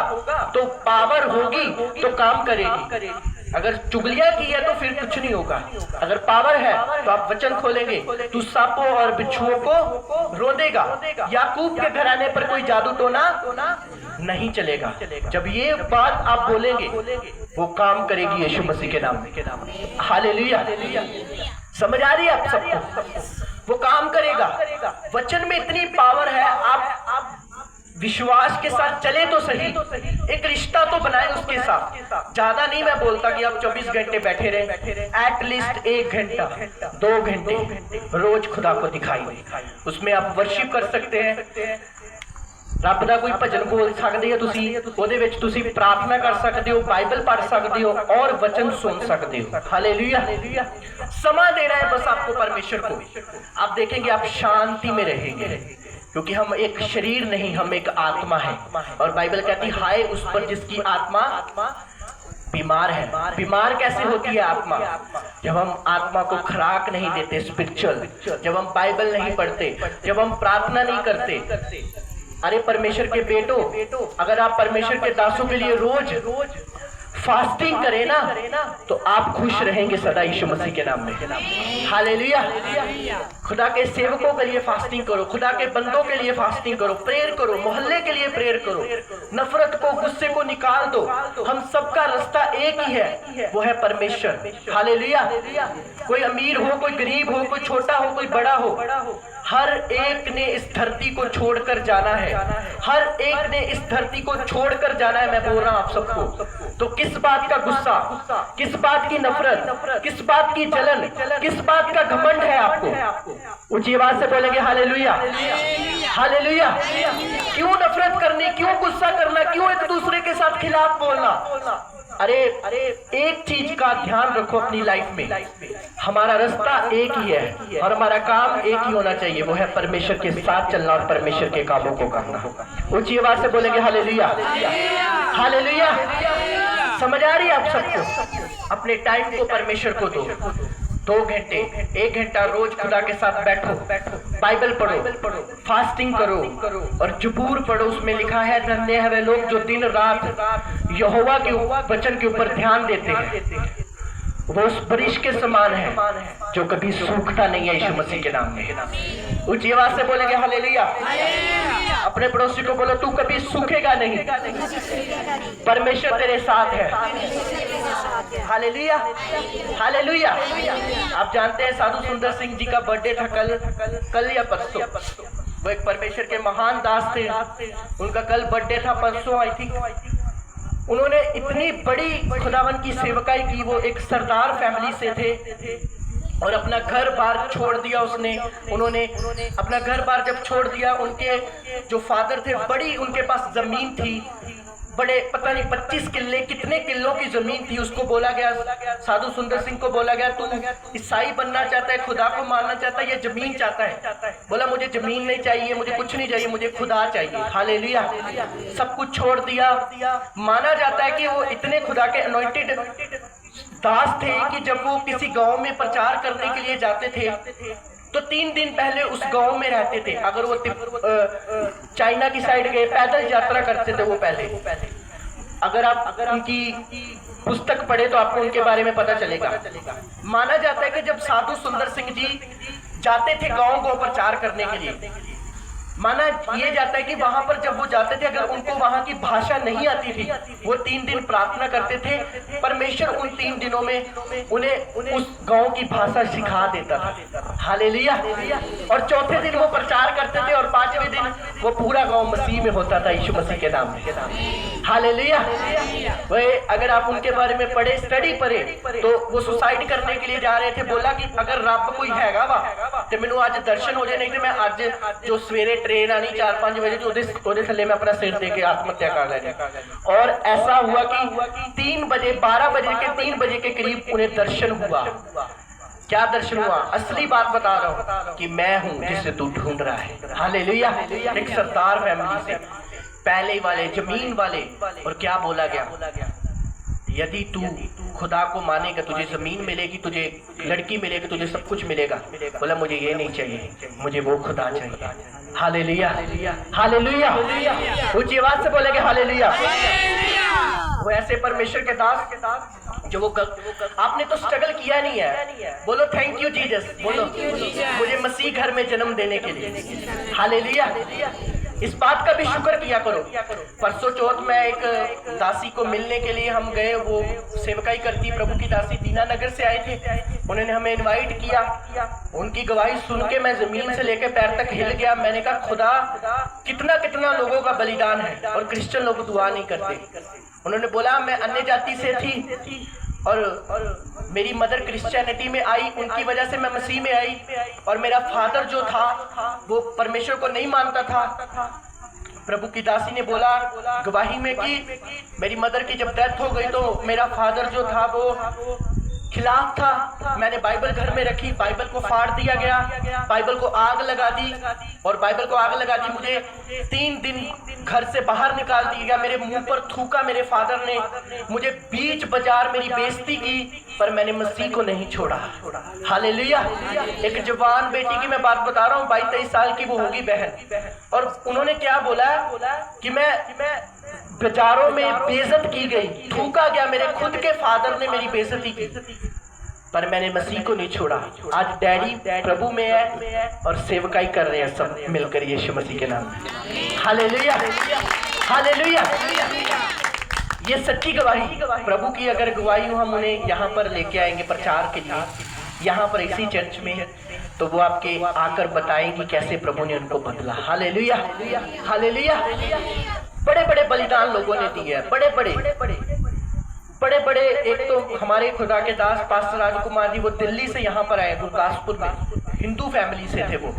Speaker 2: तो पावर होगी तो काम करेगी। अगर चुगलियां की है तो फिर कुछ नहीं होगा। अगर पावर है तो आप वचन खोलेंगे, तू सांपों और बिच्छुओं को रोदेगा। याकूब के घराने पर कोई जादू टोना नहीं चलेगा। जब ये बात आप बोलेंगे वो काम करेगी यीशु मसीह के नाम में। हालेलुया। समझ आ रही है आप सबको? वो काम करेगा। वचन में इतनी पावर है। आप विश्वास के साथ चले तो सही, एक रिश्ता तो बनाए उसके साथ। ज्यादा नहीं मैं बोलता कि आप 24 घंटे बैठे रहे, एटलीस्ट 1 घंटा 2 घंटे रोज खुदा को दिखाई। उसमें आप वर्शिप कर सकते हैं, ਰੱਬ ਦਾ ਕੋਈ ਭਜਨ ਬੋਲ ਸਕਦੇ ਹੋ ਤੁਸੀਂ, ਉਹਦੇ ਵਿੱਚ ਤੁਸੀਂ प्रार्थना कर सकते हो, बाइबल पढ़ सकते हो और वचन सुन सकते हो। हालेलुया। समा देना है बस आपको परमेश्वर को, आप देखेंगे आप शांति में रहेंगे, क्योंकि हम एक शरीर नहीं, हम एक आत्मा है। और बाइबल कहती है हाय उस पर जिसकी आत्मा बीमार है। बीमार कैसे होती है आत्मा? जब हम आत्मा को खुराक नहीं देते स्पिरिचुअल, जब हम बाइबल नहीं पढ़ते, जब हम प्रार्थना नहीं करते। अरे परमेश्वर के बेटो, अगर आप परमेश्वर के दासों के लिए रोज फास्टिंग करें ना, तो आप खुश रहेंगे सदा यीशु मसीह के नाम में। हालेलुया। खुदा के सेवकों के लिए फास्टिंग करो, खुदा के बंदों के लिए फास्टिंग करो, प्रेयर करो, मोहल्ले के लिए प्रेयर करो, नफरत को, गुस्से को निकाल दो। हम सबका रास्ता एक ही है, वो है परमेश्वर। हालेलुया। कोई अमीर हो, कोई गरीब हो, कोई छोटा हो, कोई बड़ा हो, हर एक ने इस धरती को छोड़कर जाना है। हर एक ने इस धरती को छोड़कर जाना है। मैं बोल रहा हूं आप सबको, तो किस बात का गुस्सा, किस बात की नफरत, किस बात की जलन, किस बात का घमंड है आपको? ऊंची आवाज से बोलेंगे हालेलुया, हालेलुया। क्यों नफरत करनी, क्यों गुस्सा करना, क्यों एक दूसरे के साथ खिलाफ बोलना? अरे एक चीज का ध्यान रखो अपनी लाइफ में, हमारा रास्ता एक ही है और हमारा काम एक ही होना चाहिए, वो है परमेश्वर के साथ चलना और परमेश्वर के कामों को करना। ऊंची आवाज से बोलेंगे हालेलुया, हालेलुया। समझ आ रही है आप सबको? अपने टाइम को परमेश्वर को दो। 2 घंटे, 1 घंटा रोज खुदा के साथ बैठो, बाइबल पढ़ो, फास्टिंग करो और जबूर पढ़ो। उसमें लिखा है धन्य है वे लोग जो दिन रात यहोवा के वचन के ऊपर ध्यान देते हैं, वो उस बारिश के समान है जो कभी सूखता नहीं है यीशु मसीह के नाम में। ऊंची आवाज से बोलेंगे हालेलुया। अपने पड़ोसी को बोलो तू कभी सूखेगा नहीं, परमेश्वर तेरे साथ है। Hallelujah, hallelujah. आप जानते हैं साधु सुंदर सिंह जी का बर्थडे था कल या परसों। वो एक परमेश्वर के महान दास थे, उनका कल बर्थडे था, परसों आई थी। उन्होंने इतनी बड़ी खुदावन की सेवकाई की। वो एक सरदार फैमिली से थे और अपना घर बार छोड़ दिया उन्होंने अपना घर बार जब छोड़ दिया, उनके जो फादर थे, बड़ी उनके पास जमीन थी, बड़े पता नहीं 25 किल्ले कितने किल्लों की जमीन थी। उसको बोला गया, साधु सुंदर सिंह को बोला गया तू ईसाई बनना चाहता है, खुदा को मानना चाहता है, ये जमीन चाहता है। बोला मुझे जमीन नहीं चाहिए, मुझे कुछ नहीं चाहिए, मुझे खुदा चाहिए। हालेलुया। सब कुछ छोड़ दिया। माना जाता है कि वो इतने खुदा के अनॉइंटेड दास थे कि जब वो किसी गांव में प्रचार करने के लिए जाते थे तो 3 दिन पहले उस गांव में रहते थे। अगर वो चाइना की साइड गए, पैदल यात्रा करते थे वो पहले। अगर उनकी पुस्तक पढ़े तो आपको उनके बारे में पता चलेगा। माना जाता है कि जब साधु सुंदर सिंह जी जाते थे गांव को प्रचार करने के लिए, माना ये जाता है कि वहां पर जब वो जाते थे, अगर उनको वहां की भाषा नहीं आती थी, वो 3 दिन प्रार्थना करते थे। परमेश्वर उन 3 दिनों में उन्हें उस गांव की भाषा सिखा देता था। हालेलुया। और चौथे दिन वो प्रचार करते थे और 5वें दिन वो पूरा गांव मसीह में होता था यीशु मसीह के नाम में। हालेलुया। वह अगर आप उनके बारे में पढ़े, स्टडी पढ़े, तो वो सुसाइड करने के लिए जा रहे थे। बोला कि अगर रब कोई हैगा वा तो मैनू आज दर्शन हो जाए, नहीं तो मैं आज जो सवेरे ट्रेन आनी 4-5 बजे तो थले में अपना सिर दे के आत्महत्या कर लेनी। और ऐसा हुआ कि 3 बजे 12 बजे के 3 बजे के करीब उन्हें दर्शन हुआ। क्या दर्शन हुआ? असली बात बता रहा हूं कि मैं हूं जिसे तू ढूंढ रहा है। हालेलुया। एक सरदार फैमिली से, पहले वाले, जमीन वाले। और क्या बोला गया? यदि तू खुदा को मानेगा तुझे जमीन मिलेगी, तुझे लड़की मिलेगी, तुझे सब कुछ मिलेगा। बोला मुझे ये नहीं चाहिए, मुझे वो खुदा चाहिए। Hallelujah, hallelujah. ऊंची आवाज से बोलेंगे हालेलुया। वो ऐसे परमेश्वर के दास जो वो आपने तो स्ट्रगल किया नहीं है। बोलो थैंक यू जीसस। बोलो मुझे मसीह घर में जन्म देने के लिए। हालेलुया। इस बात का भी शुक्र किया करो। परसों चौथ में एक दासी को मिलने के लिए हम गए, वो सेवकाई करती प्रभु की दासी दीनानगर से आए थे। उन्होंने हमें इनवाइट किया। उनकी गवाही सुन के मैं जमीन से लेकर पैर तक हिल गया। मैंने कहा खुदा कितना कितना लोगों का बलिदान है और क्रिश्चियन लोग दुआ नहीं करते। उन्होंने बोला मैं अन्य जाति से थी और मेरी मदर क्रिश्चियनिटी में आई, उनकी वजह से मैं मसीह में आई। और मेरा फादर जो था वो परमेश्वर को नहीं मानता था। प्रभु की दासी ने बोला गवाही में कि मेरी मदर की जब डेथ हो गई तो मेरा फादर जो था वो खिलाफ था। मैंने बाइबल घर में रखी, बाइबल को फाड़ दिया गया, बाइबल को आग लगा दी, और बाइबल को आग लगा दी। मुझे 3 दिन घर से बाहर निकाल दिया गया, मेरे मुंह पर थूका मेरे फादर ने, मुझे बीच बाजार मेरी बेइज्जती की, पर मैंने मसीह को नहीं छोड़ा। हालेलुया। एक जवान बेटी की मैं बात बता रहा हूँ, 22-23 साल की वो होगी बहन, और उन्होंने क्या बोला कि मैं बाजारों में बेइज्जत की गई, थूका गया, मेरे खुद के फादर ने मेरी बेइज्जती की, पर मैंने मसीह को नहीं छोड़ा। आज डैडी प्रभु में है और सेवकाई कर रहे हैं सब मिलकर यीशु मसीह के नाम में। Hallelujah, hallelujah. ये सच्ची गवाही प्रभु की अगर गवाही हो, हम उन्हें यहाँ पर लेके आएंगे प्रचार के लिए, यहाँ पर इसी चर्च में, तो वो आपके आकर बताएंगे कैसे प्रभु ने उनको बदला। Hallelujah, hallelujah. बड़े बड़े बलिदान लोगों ने दिए हैं, बड़े बड़े। एक तो हमारे खुदा के दास पास्टर राजकुमार जी, वो दिल्ली से यहाँ पर आए, गुरदासपुर में, हिंदू फैमिली से थे वो,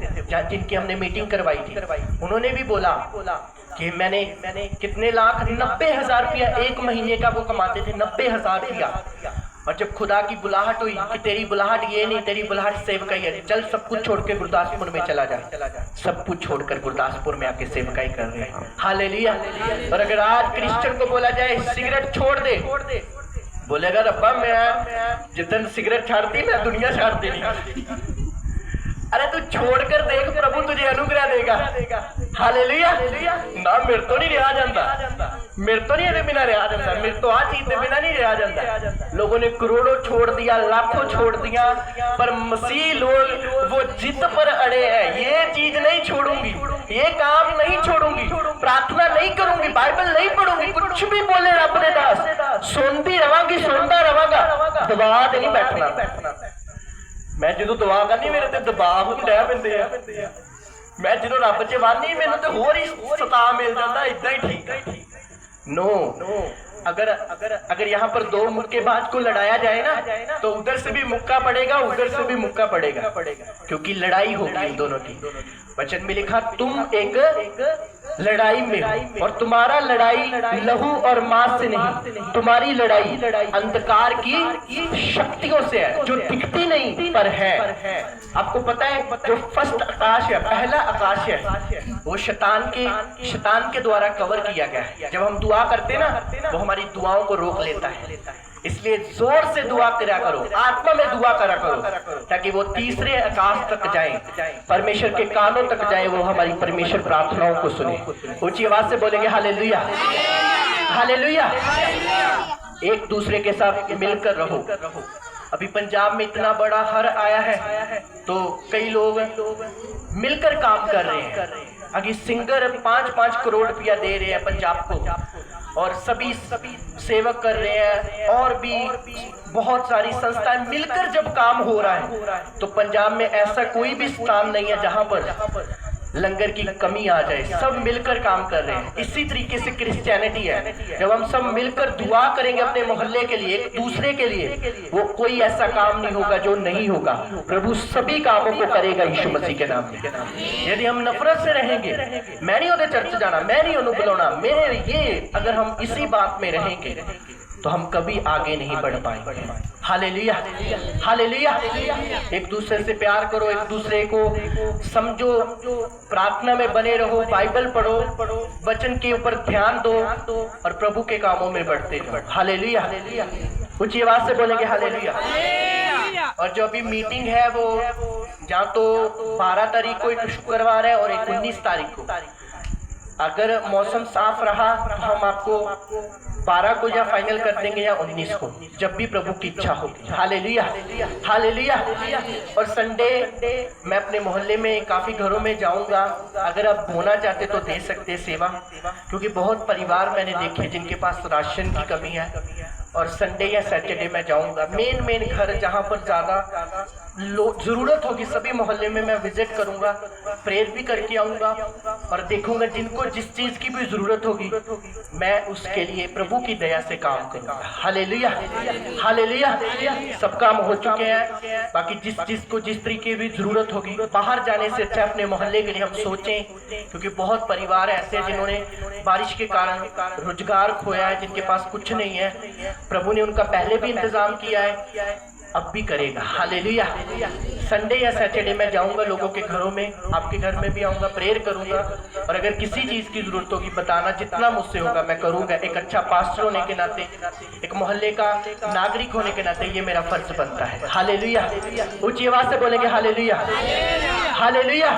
Speaker 2: जिनकी हमने मीटिंग करवाई थी। उन्होंने भी बोला कि मैंने कितने लाख, 90,000 रुपया 1 महीने का वो कमाते थे, 90,000 रुपया। और जब खुदा की बुलाहट हुई कि तेरी बुलाहट ये नहीं, तेरी बुलाहट सेवकाई है, चल सब कुछ छोड़ के गुरदासपुर में चला जा। सब कुछ छोड़कर गुरदासपुर में आके सेवकाई कर रहे हैं। हालेलुया। और अगर आज क्रिश्चियन को बोला जाए सिगरेट छोड़ दे, बोलेगा रब्बा मैं जितन सिगरेट छाड़ती मैं दुनिया छाड़ती नहीं। अरे तू छोड़कर देख, प्रभु तुझे अनुग्रह देगा। हालेलुया। ना मेरे तो नहीं रहा जाता, मेरे तो नहीं बिना रहा जाता, मेरे तो आज चीज बिना नहीं रहा जाता। लोगों ने करोड़ों छोड़ दिया, लाखों छोड़ दिया, पर मसीह लोग वो जिद पर अड़े हैं, ये चीज नहीं छोड़ूंगी, ये काम नहीं छोड़ूंगी, प्रार्थना नहीं करूंगी, बाइबल नहीं पढ़ूंगी, कुछ भी बोले रब ने दास, सुनती रवांगी, सुनता रवांगा, दबा नहीं बैठना। मैं जो दुआ करनी मेरे ते दबाव डै पैंदे आ, मैं जो रब च वानी मैनू तो होर ही सता मिल जाता, इदा ही ठीक है। नो, अगर यहाँ पर 2 मुक्केबाज को लड़ाया जाए ना, तो उधर से भी मुक्का पड़ेगा, उधर से भी मुक्का पड़ेगा, क्योंकि लड़ाई होगी इन दोनों की। वचन में लिखा तुम एक लड़ाई में हो, और तुम्हारा लड़ाई लहू और मांस से नहीं, तुम्हारी लड़ाई अंधकार की शक्तियों से है, जो दिखती नहीं पर है। आपको पता है जो फर्स्ट आकाश है, पहला आकाश है, वो शैतान के द्वारा कवर किया गया है। जब हम दुआ करते ना, वो हमारी दुआओं को रोक लेता है। इसलिए जोर से दुआ करा करो, आत्मा में दुआ करा करो, ताकि वो तीसरे आकाश तक जाए, परमेश्वर के कानों तक जाए, वो हमारी परमेश्वर प्रार्थनाओं को सुने। ऊंची आवाज से बोलेंगे हालेलुया, हालेलुया। एक दूसरे के साथ मिलकर रहो। अभी पंजाब में इतना बड़ा हर आया है, तो कई लोग मिलकर काम कर रहे हैं। अभी सिंगर 5-5 करोड़ रुपया दे रहे हैं पंजाब को, और सभी सेवक कर रहे हैं, और भी बहुत सारी संस्थाएं मिलकर जब काम हो रहा है, तो पंजाब में ऐसा कोई भी स्थान नहीं है जहां पर लंगर की कमी आ जाए। सब मिलकर काम कर रहे हैं। इसी तरीके से क्रिश्चियनिटी है, जब हम सब मिलकर दुआ करेंगे अपने मोहल्ले के लिए, एक दूसरे के लिए, वो कोई ऐसा काम नहीं होगा जो नहीं होगा। प्रभु सभी कामों को करेगा यीशु मसीह के नाम में। यदि हम नफरत से रहेंगे, मैं नहीं होते चर्च जाना, मैं नहीं उन्हें बुलाना, मेरे ये, अगर हम इसी बात में रहेंगे तो हम कभी आगे नहीं बढ़ पाएंगे। Hallelujah, hallelujah. एक दूसरे से प्यार करो, एक दूसरे को समझो, प्रार्थना में बने रहो, बाइबल पढ़ो, वचन के ऊपर ध्यान दो, और प्रभु के कामों में बढ़ते जाओ। हालेलुया। ऊंची आवाज से बोलेंगे हालेलुया। और जो अभी मीटिंग है वो जहाँ तो 12 तारीख को एक शुक्रवार है और एक 19 तारीख को। अगर मौसम साफ रहा तो हम आपको 12 को या फाइनल कर देंगे या 19 को, जब भी प्रभु की इच्छा होगी। Hallelujah, hallelujah. और संडे मैं अपने मोहल्ले में काफ़ी घरों में जाऊंगा, अगर आप होना चाहते तो दे सकते सेवा, क्योंकि बहुत परिवार मैंने देखे जिनके पास राशन की कमी है। और संडे या सैटरडे में जाऊंगा मेन घर जहाँ पर ज़्यादा जरूरत होगी सभी मोहल्ले में मैं विजिट करूंगा, प्रेयर भी करके आऊंगा और देखूंगा जिनको जिस चीज की भी जरूरत होगी मैं उसके लिए प्रभु की दया से काम करूंगा। Hallelujah, hallelujah. सब काम हो चुके हैं, बाकी जिस चीज को जिस तरीके भी जरूरत होगी बाहर जाने से अच्छा अपने मोहल्ले के लिए हम सोचें, क्योंकि बहुत परिवार ऐसे हैं जिन्होंने बारिश के कारण रोजगार खोया है, जिनके पास कुछ नहीं है। प्रभु ने उनका पहले भी इंतजाम किया है, अब भी करेगा। हालेलुया। संडे या सैटरडे में जाऊंगा लोगों के घरों में, आपके घर में भी आऊंगा, प्रेयर करूंगा और अगर किसी चीज की जरूरत होगी बताना, जितना मुझसे होगा मैं करूंगा। एक अच्छा पास्टर होने के नाते, एक मोहल्ले का नागरिक होने के नाते ये मेरा फर्ज बनता है। हालेलुया। ऊंची आवाज से बोलेंगे हालेलुया, हालेलुया।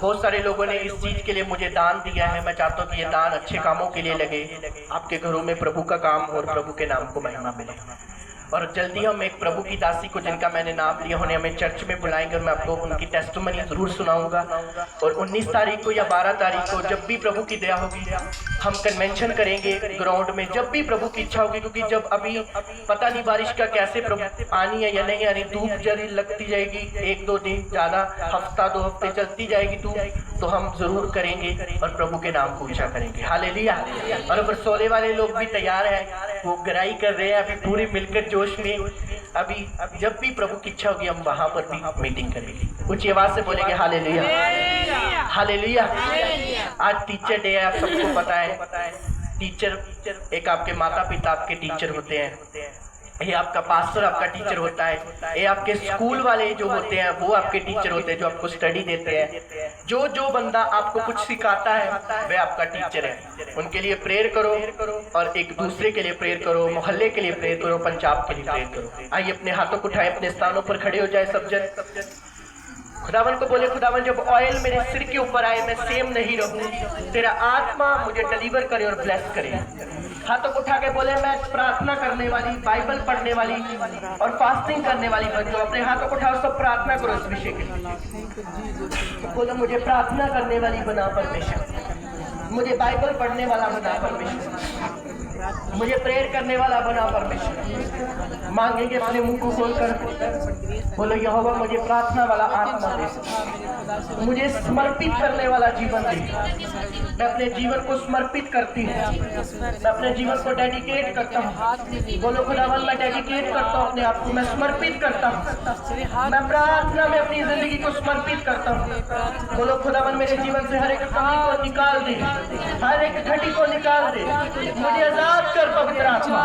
Speaker 2: बहुत सारे लोगों ने इस चीज के लिए मुझे दान दिया है, मैं चाहता हूँ कि ये दान अच्छे कामों के लिए लगे, आपके घरों में प्रभु का काम और प्रभु के नाम को महिमा मिले। और जल्दी हम एक प्रभु की दासी को जिनका मैंने नाम लिया उन्हें हमें चर्च में बुलाएंगे और मैं आपको उनकी टेस्टिमनी जरूर सुनाऊंगा। और 19 तारीख को या 12 तारीख को जब भी प्रभु की दया होगी हम कन्वेंशन करेंगे ग्राउंड में, जब भी प्रभु की इच्छा होगी। क्योंकि जब अभी पता नहीं बारिश का कैसे प्रभु पानी है या नहीं, यानी धूप जरी लगती जाएगी, 1-2 दिन ज़्यादा, हफ्ता 2 हफ्ते चलती जाएगी धूप, तो हम जरूर करेंगे और प्रभु के नाम को ऊंचा करेंगे। हालेलुया। और अगर सोले वाले लोग भी तैयार हैं, वो गराई कर रहे हैं अभी पूरी मिलकर जोश में। अभी जब भी प्रभु की इच्छा होगी हम वहां पर भी मीटिंग करेंगे। ऊंची आवाज से बोलेंगे हालेलुया, हालेलुया। आज टीचर डे है, आप सबको पता है। टीचर एक आपके माता पिता आपके टीचर होते हैं, ये आपका पास्टर आपका टीचर होता है, ये आपके स्कूल वाले जो होते हैं वो आपके टीचर होते हैं जो आपको स्टडी देते हैं। जो बंदा आपको कुछ सिखाता है वह आपका टीचर है। उनके लिए प्रेयर करो और एक दूसरे के लिए प्रेयर करो, मोहल्ले के लिए प्रेयर करो, पंजाब के लिए प्रेयर करो। आइए अपने हाथों को उठाए, अपने स्थानों पर खड़े हो जाए सब जन। खुदावन को बोले, खुदावन जब ऑयल मेरे सिर के ऊपर आए मैं सेम नहीं रहूं, तेरा आत्मा मुझे डिलीवर करे और ब्लेस करे। हाथों को उठा के बोले, मैं प्रार्थना करने वाली, बाइबल पढ़ने वाली और फास्टिंग करने वाली बन जाऊं। अपने हाथों को उठाओ, सब प्रार्थना करो इस विषय के लिए। बोलो, मुझे प्रार्थना करने वाली बना परमेश्वर, मुझे बाइबल पढ़ने वाला बना परमेश्वर, मुझे प्रेयर करने वाला बना परमेश्वर। मांगेंगे अपने मुंह को खोलकर, बोलो यहोवा मुझे प्रार्थना वाला आत्मा दे, मुझे समर्पित करने वाला जीवन दे। मैं अपने जीवन को समर्पित करती हूँ, मैं अपने जीवन को डेडिकेट करता हूँ। बोलो खुदावन मैं डेडिकेट करता हूँ अपने आप को, मैं समर्पित करता हूँ, मैं प्रार्थना में अपनी जिंदगी को समर्पित करता हूँ। बोलो खुदावन मेरे जीवन से हर एक कमी को निकाल दे, हर एक घटी को निकाल दे, मुझे आजाद कर पवित्र आत्मा,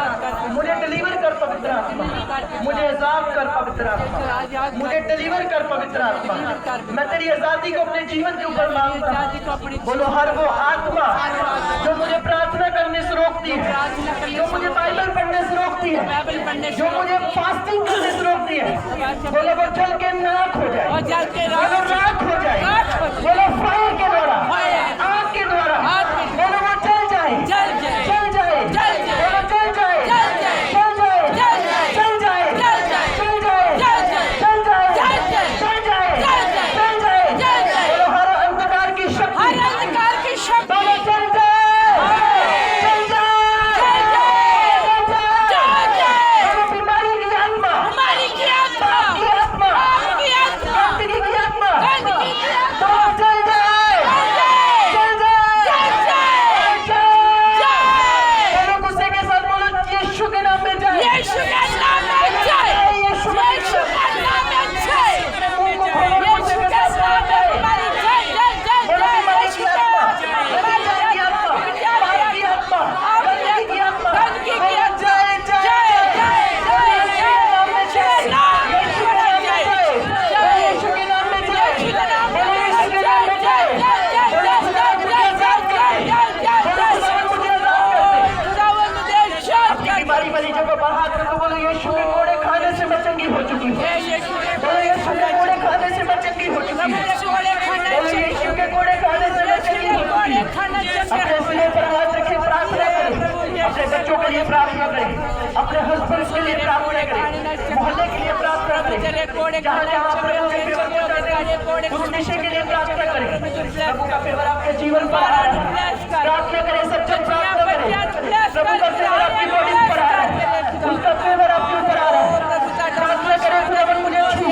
Speaker 2: मुझे डिलीवर कर पवित्र आत्मा, मुझे आजाद कर पवित्र आत्मा, मुझे डिलीवर कर पवित्र आत्मा। मैं तेरी आजादी को अपने जीवन के ऊपर मांगता हूँ। बोलो हर वो आत्मा जो मुझे प्रार्थना करने से रोकती है, जो मुझे बाइबल पढ़ने से रोकती है, जो मुझे फास्टिंग करने से रोकती है, बोलो वो जल के नाक हो जाए, बोलो राख हो जाए, बोलो फायर के द्वारा, आग के द्वारा, बोलो वो जल जाए, जल जाए, बोलो जल जाए, जल जाए, जल जाए, जल जाए, जल जाए, जल जाए, जल जाए, बोलो हर अंधकार की शक्ति, बोलो जल जाए, बोलो बीमारी की आत्मा, गंदगी की आत्मा, बोलो जल जाए, बोलो गुस्से के साथ बोलो यीशु के नाम में जाए, यीशु के नाम में जाए, यीशु के नाम में जाए, मुंह को खोलो गुस्से के साथ बोलो बीमारी की आत्मा, गंदगी की आत्मा, पाप की आत्मा, गंदगी की आत्मा, बोलो जाए जाए, यीशु के नाम में जाए, यीशु के नाम में जाए, यीशु के नाम में जाए, बोलो यीशु के नाम में जाए, बोलो खुदा मुझे आजाद कर दे, बोलो खुदा मुझे आजाद कर दे। अपनी बीमारी वाली जगह पर हाथ रखो, बोलो यीशु के कोड़े खाने से मैं चंगी हो चुकी हूँ, बोलो यीशु के कोड़े खाने से मैं चंगी हो चुकी हूँ, बोलो यीशु के कोड़े खाने से मैं चंगी हो चुकी हूँ। अपने सीने पर हाथ रखे, प्रार्थना करें, अपने बच्चों के लिए प्रार्थना करें, अपने हस्बैंड के लिए प्रार्थना करें, मोहल्ले के लिए प्रार्थना करें, जहाँ जहाँ प्रभु के फेवर पहुंचाते हैं उस विषय के लिए प्रार्थना करें। प्रभु का फेवर आपके जीवन पर आ रहा है, प्रार्थना करें, सब जन प्रार्थना करें। प्रभु का फेवर आपकी बॉडी पर आ रहा है, उसका फेवर आपके ऊपर आ रहा है। प्रार्थना करें खुदावन मुझे छू,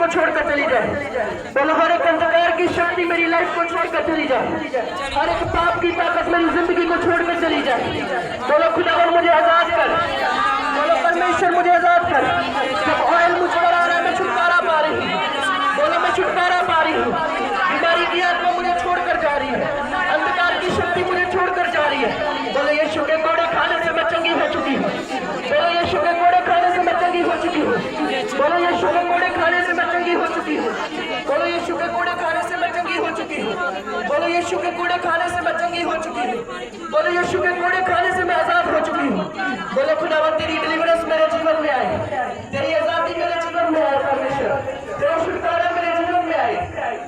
Speaker 2: को छोड़कर चली जाए। बोलो हर एक अंधकार की शक्ति मेरी लाइफ को छोड़कर चली जाए। हर एक पाप की ताकत मेरी जिंदगी को छोड़कर चली जाए। बोलो खुदावन मुझे आजाद कर। बोलो परमेश्वर मुझे आजाद कर। जब ऑयल मुझ पर आ रहा है मैं छुटकारा पा रही हूँ। बोलो मैं छुटकारा पा रही हूँ। बीमारी की आत्मा मुझे छोड़कर जा रही है। अंधकार की शक्ति मुझे छोड़कर जा रही है। बोलो यीशु के कोड़े खाने से मैं चंगी हो चुकी हूँ। बोलो यीशु के कोड़े खाने से मैं चंगी हो चुकी हूँ। बोलो यीशु के कोड़े खाने से मैं चंगी हो चुकी हूँ। बोलो यीशु के कोड़े खाने से मैं चंगी हो चुकी हूँ। बोलो यीशु के कोड़े खाने से मैं चंगी हो चुकी हूँ। बोलो यीशु के कोड़े खाने से मैं आजाद हो चुकी हूँ। बोलो खुदावन तेरी डिलीवरेंस मेरे जीवन में आए। तेरी आजादी मेरे जीवन में आए। परमेश्वर तेरा छुटकारा मेरे जीवन में आए।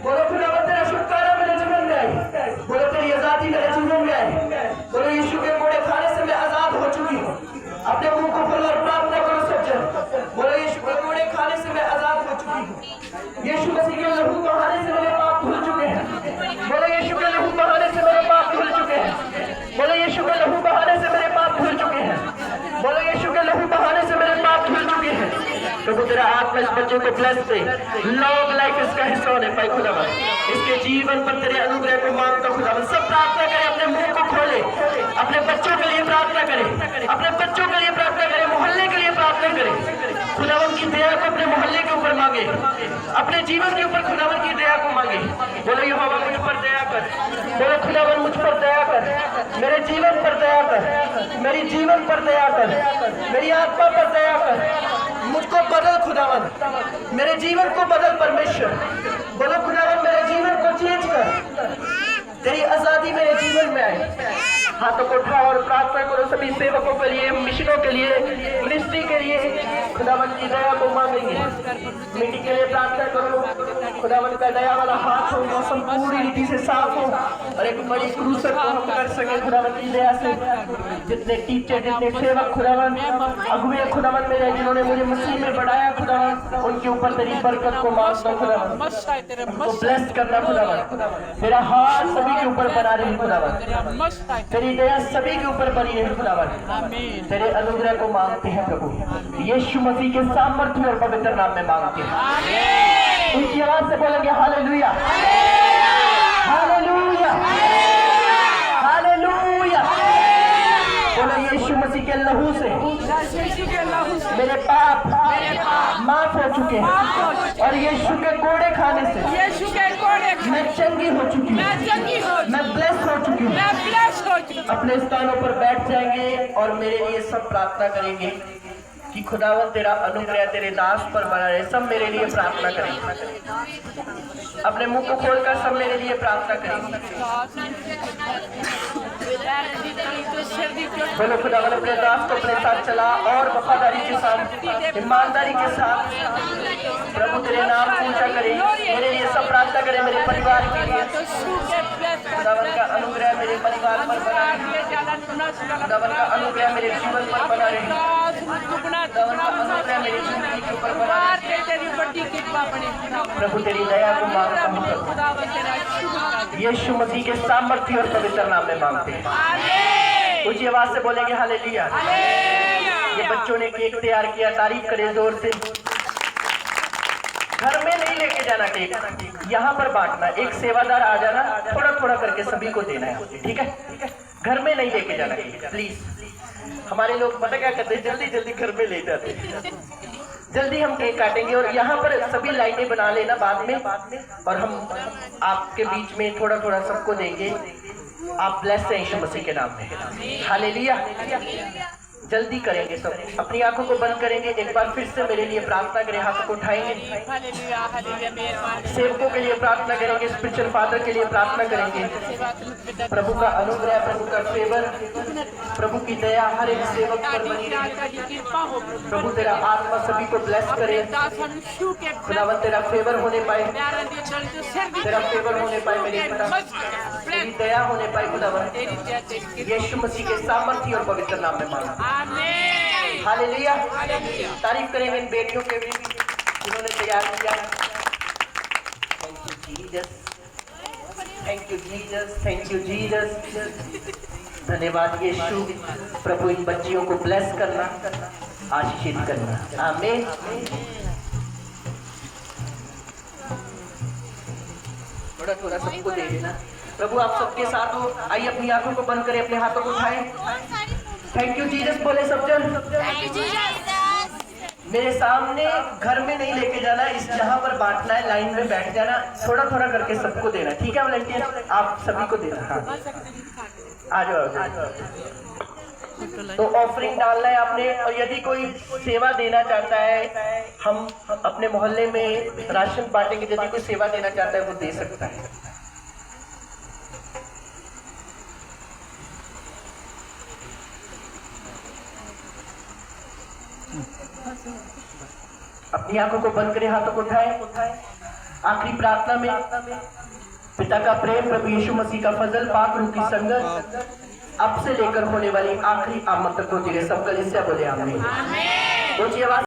Speaker 2: बोलो खुदावन तेरा छुटकारा मेरे जीवन में आए। बोलो तेरी आजादी मेरे जीवन में आए। बोलो यीशु के कोड़े खाने से मैं आजाद हो चुकी हूँ। अपने मुंह को खोलो और प्रार्थना करो सज्जन। बोलो यीशु के कोड़े खाने से मैं आजाद हो चुकी हूँ। यीशु मसीह के लहू बहाने से मेरे पाप धुल चुके हैं। बोलो यीशु के लहू बहाने से मेरे पाप धुल चुके हैं। बोलो यीशु के लहू बहाने से मेरे पाप धुल चुके हैं। बोलो यीशु के लहू बहाने से मेरे पाप धुल चुके हैं। प्रभु तेरा आत्मा इस बच्चे को ब्लेस दे। लॉन्ग लाइफ इसका हिस्सा होने पाए खुदावन। इसके जीवन पर तेरे अनुग्रह को मांगता खुदावन। सब प्रार्थना करें, अपने मुंह को खोले, अपने बच्चों के लिए प्रार्थना करें, अपने बच्चों के लिए प्रार्थना करें, मोहल्ले के लिए प्रार्थना करें। खुदावन की दया को अपने मोहल्ले के ऊपर मांगे, अपने जीवन के ऊपर खुदावन की दया को मांगे। बोलो यहोवा मुझ पर दया कर। बोलो खुदावन मुझ पर दया कर। मेरे जीवन पर दया कर। मेरी जीवन पर दया कर। मेरी आत्मा पर दया कर। मुझको बदल खुदावन। मेरे जीवन को बदल परमेश्वर। बोलो खुदावन मेरे जीवन को चेंज कर। तेरी आजादी मेरे जीवन में आए। हाथों को उठाओ और प्रार्थना करो सभी सेवकों के लिए, मिशनों के लिए, मिनिस्ट्री के लिए। खुदावन की दया को मांगेंगे। मीटिंग के लिए प्रार्थना करो। खुदावन का दया वाला हाथ हो, मौसम पूरी रीति से साफ हो और एक बड़ी क्रूसर को हम कर सके खुदावन की दया से। जितने टीचर, जितने सेवक खुदावन, अगुवे खुदावन मेरे, जिन्होंने मुझे मसीह में बढ़ाया खुदावन, उनके ऊपर तेरी बरकत को मांगता खुदावन। उनको ब्लेस करना खुदावन। तेरा हाथ सभी के ऊपर बना रही खुदावन। तेरी दया सभी के ऊपर बनी है खुदावन। तेरे अनुग्रह को मांगते हैं प्रभु यीशु मसीह के सामर्थ्य और पवित्र नाम में मांगते हैं। उनकी आवाज से बोलेंगे हालेलुया, हालेलुया, हालेलुया। बोलो यीशु मसीह के लहू से मेरे पाप माफ हो चुके हैं और यीशु के कोड़े खाने से मैं चंगी हो चुकी हूँ। मैं ब्लेस हो चुकी हूँ। अपने स्थानों पर बैठ जाएंगे और मेरे लिए सब प्रार्थना करेंगे कि खुदावन तेरा अनुग्रह तेरे दास पर बना रहे। सब मेरे लिए प्रार्थना करेंगे। अपने मुंह को खोलकर सब मेरे लिए प्रार्थना करेंगे। बोलो खुदावन अपने दास को अपने साथ चला और वफादारी के साथ, ईमानदारी के साथ प्रभु तेरे नाम पूजा करें। मेरे लिए सब प्रार्थना करें, मेरे परिवार के लिए। खुदावन का अनुग्रह मेरे परिवार पर बना रहे। खुदावन का अनुग्रह मेरे जीवन पर बना रहे। खुदावन का अनुग्रह मेरी जिंदगी के ऊपर बना रहे। प्रभु तेरी दया को मांगता हूँ। यीशु मसीह के सामर्थ्य और पवित्र नाम में मांगते हैं। ऊंची आवाज से बोलेंगे हालेलुया। ये बच्चों ने केक तैयार किया, तारीफ करें जोर से। घर में नहीं लेके जाना केक, यहाँ पर बांटना। एक सेवादार आ जाना, थोड़ा थोड़ा करके सभी को देना है, ठीक है? घर में नहीं लेके जाना केक प्लीज। हमारे लोग पता क्या करते हैं, जल्दी जल्दी घर में ले जाते हैं। जल्दी हम केक काटेंगे और यहाँ पर सभी लाइनें बना लेना बाद में, और हम आपके बीच में थोड़ा थोड़ा सबको देंगे। आप ब्लेस हैं यीशु मसीह के नाम में। हालेलुया। जल्दी करेंगे सब, अपनी आंखों को बंद करेंगे। एक बार फिर से मेरे लिए प्रार्थना करें, हाथों को उठाएंगे। सेवकों के लिए प्रार्थना करेंगे, स्पिरिचुअल फादर के लिए प्रार्थना करेंगे। प्रभु का अनुग्रह, प्रभु का फेवर, प्रभु की दया हर एक सेवक पर बनी रहे। प्रभु तेरा आत्मा सभी को ब्लेस करे। खुदावन तेरा फेवर होने पाए, तेरा फेवर होने पाए मेरे पिता, तेरी दया होने पाए खुदावन। यीशु मसीह के सामर्थ्य और पवित्र नाम में मांगते। हालेलुया। तारीफ करेंगे इन बेटियों के भी जिन्होंने तैयार किया। Thank you Jesus, thank you Jesus, thank you Jesus. धन्यवाद यीशु। प्रभु इन बच्चियों को ब्लेस करना, आशीषित करना। आमीन। थोड़ा थोड़ा सबको दे देना। प्रभु आप सबके साथ हो, आइए अपनी आंखों को बंद करें, अपने हाथों को उठाएं। थैंक यू जीसस बोले सब जन। मेरे सामने घर में नहीं लेके जाना, इस जहां पर बांटना है लाइन में बैठ जाना, थोड़ा थोड़ा करके सबको देना, ठीक है वॉलंटियर? आप सभी को देना। हाँ आ जाओ। तो ऑफरिंग डालना है आपने, और यदि कोई सेवा देना चाहता है, हम अपने मोहल्ले में राशन बांटेंगे, यदि कोई सेवा देना चाहता है वो दे सकता है। अपनी आंखों को बंद करें, हाथों को उठाएं। आखिरी प्रार्थना में पिता का प्रेम, प्रभु यीशु मसीह का फजल, पाक रूह की संगत, अब से लेकर होने वाली आखिरी आमद तक होती रहे। सब कलीसिया बोले आमीन। ऊंची आवाज